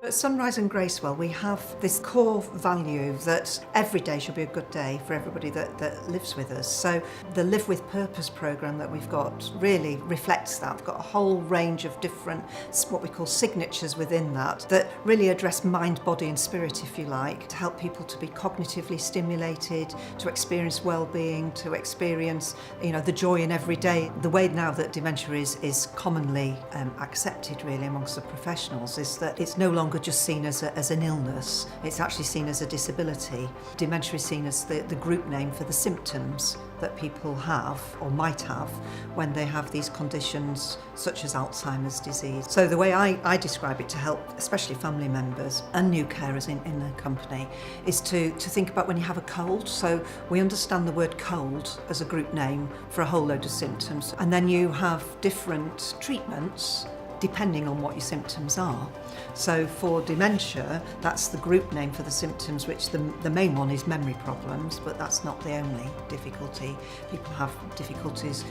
At Sunrise and Gracewell, we have this core value that every day should be a good day for everybody that lives with us. So the Live with Purpose programme that we've got really reflects that. We've got a whole range of different, what we call signatures within that really address mind, body and spirit, if you like, to help people to be cognitively stimulated, to experience well-being, to experience, the joy in every day. The way now that dementia is commonly accepted really amongst the professionals is that it's no longer just seen as an illness, it's actually seen as a disability. Dementia is seen as the group name for the symptoms that people have or might have when they have these conditions such as Alzheimer's disease. So the way I describe it to help especially family members and new carers in the company is to think about when you have a cold. So we understand the word cold as a group name for a whole load of symptoms, and then you have different treatments depending on what your symptoms are. So for dementia, that's the group name for the symptoms, which the main one is memory problems, but that's not the only difficulty. People have difficulties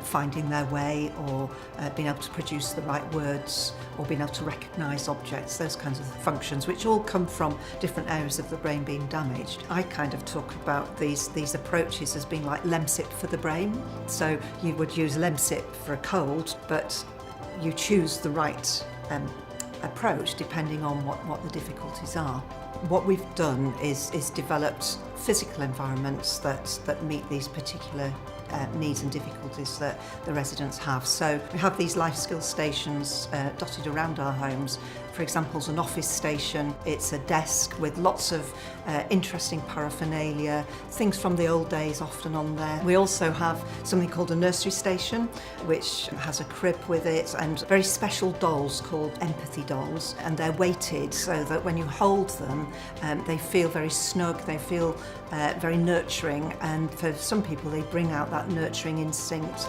finding their way or being able to produce the right words or being able to recognise objects, those kinds of functions, which all come from different areas of the brain being damaged. I kind of talk about these approaches as being like Lemsip for the brain. So you would use Lemsip for a cold, but you choose the right approach depending on what the difficulties are. What we've done is developed physical environments that meet these particular needs and difficulties that the residents have. So we have these life skills stations dotted around our homes. For example, it's an office station, it's a desk with lots of interesting paraphernalia, things from the old days often on there. We also have something called a nursery station, which has a crib with it, and very special dolls called empathy dolls, and they're weighted so that when you hold them, they feel very snug, they feel very nurturing, and for some people they bring out that nurturing instinct.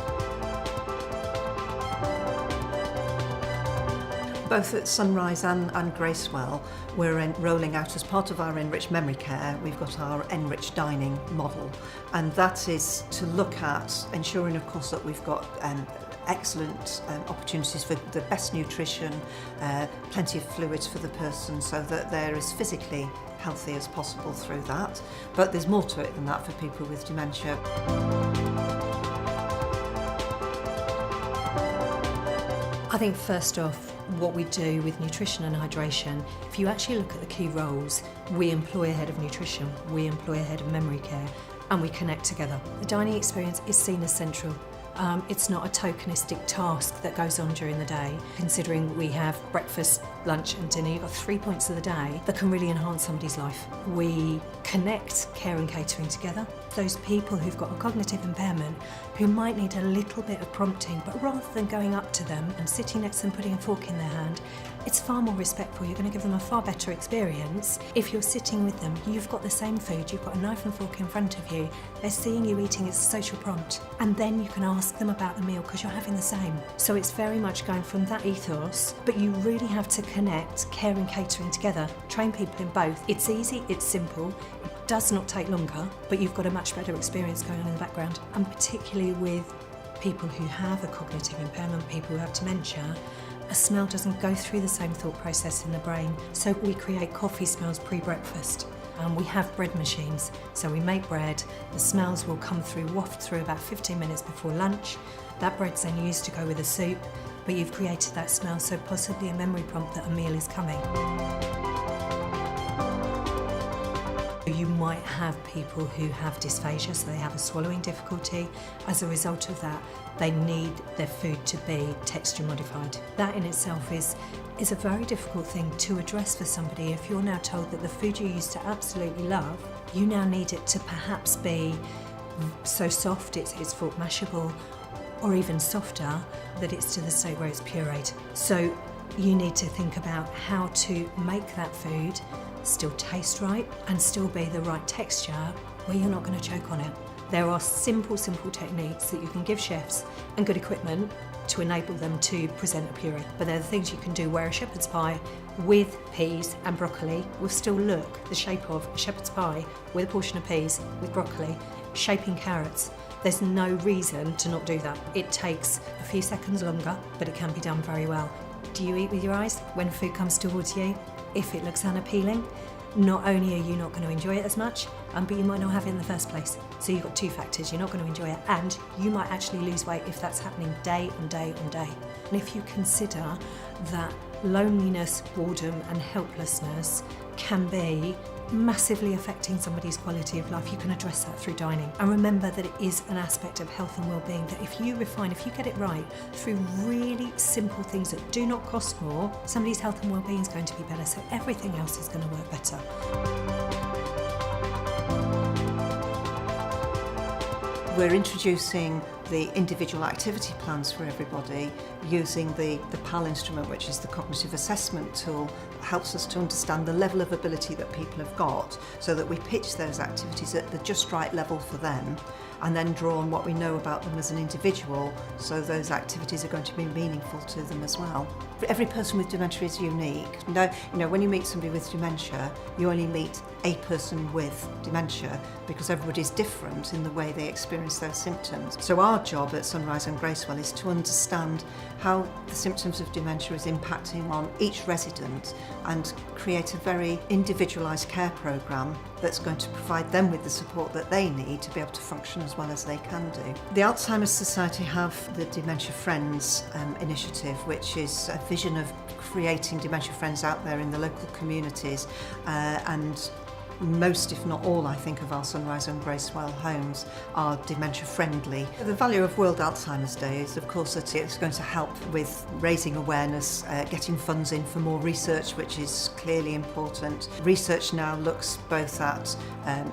Both at Sunrise and Gracewell, we're rolling out as part of our Enriched memory care, we've got our Enriched dining model, and that is to look at ensuring, of course, that we've got excellent opportunities for the best nutrition, plenty of fluids for the person so that they're as physically healthy as possible through that. But there's more to it than that for people with dementia. I think first off, what we do with nutrition and hydration, if you actually look at the key roles, we employ a head of nutrition, we employ a head of memory care, and we connect together. The dining experience is seen as central. It's not a tokenistic task that goes on during the day. Considering we have breakfast, lunch and dinner, you've got 3 points of the day that can really enhance somebody's life. We connect care and catering together. Those people who've got a cognitive impairment who might need a little bit of prompting, but rather than going up to them and sitting next to them putting a fork in their hand, it's far more respectful. You're going to give them a far better experience. If you're sitting with them, you've got the same food, you've got a knife and fork in front of you, they're seeing you eating, it's a social prompt. And then you can ask them about the meal because you're having the same. So it's very much going from that ethos, but you really have to connect care and catering together, train people in both. It's easy, it's simple, it does not take longer, but you've got a much better experience going on in the background. And particularly with people who have a cognitive impairment, people who have dementia, a smell doesn't go through the same thought process in the brain. So we create coffee smells pre-breakfast. We have bread machines, so we make bread, the smells will come through, waft through about 15 minutes before lunch. That bread's then used to go with the soup, but you've created that smell, so possibly a memory prompt that a meal is coming. You might have people who have dysphagia, so they have a swallowing difficulty. As a result of that, they need their food to be texture modified. That in itself is a very difficult thing to address for somebody. If you're now told that the food you used to absolutely love, you now need it to perhaps be so soft it's fork mashable, or even softer, that it's to the state where it's pureed. So you need to think about how to make that food still taste right and still be the right texture where you're not going to choke on it. There are simple techniques that you can give chefs and good equipment to enable them to present a puree. But there are the things you can do where a shepherd's pie with peas and broccoli will still look the shape of a shepherd's pie with a portion of peas with broccoli, shaping carrots. There's no reason to not do that. It takes a few seconds longer, but it can be done very well. Do you eat with your eyes when food comes towards you? if it looks unappealing, not only are you not going to enjoy it as much, but you might not have it in the first place. So you've got two factors. You're not going to enjoy it, and you might actually lose weight if that's happening day on day on day. And if you consider that loneliness, boredom and helplessness can be massively affecting somebody's quality of life, you can address that through dining. And remember that it is an aspect of health and well-being that if you get it right through really simple things that do not cost more, somebody's health and well-being is going to be better, so everything else is going to work better. We're introducing the individual activity plans for everybody using the PAL instrument, which is the cognitive assessment tool, that helps us to understand the level of ability that people have got so that we pitch those activities at the just right level for them and then draw on what we know about them as an individual so those activities are going to be meaningful to them as well. Every person with dementia is unique. When you meet somebody with dementia, you only meet a person with dementia because everybody's different in the way they experience those symptoms. So our job at Sunrise and Gracewell is to understand how the symptoms of dementia is impacting on each resident and create a very individualised care programme that's going to provide them with the support that they need to be able to function as well as they can do. The Alzheimer's Society have the Dementia Friends initiative, which is a vision of creating dementia friends out there in the local communities, and most, if not all, I think, of our Sunrise and Gracewell homes are dementia friendly. The value of World Alzheimer's Day is, of course, that it's going to help with raising awareness, getting funds in for more research, which is clearly important. Research now looks both at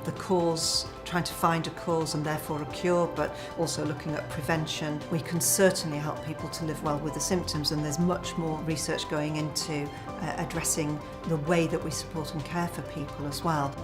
the cause, trying to find a cause and therefore a cure, but also looking at prevention. We can certainly help people to live well with the symptoms, and there's much more research going into addressing the way that we support and care for people as well.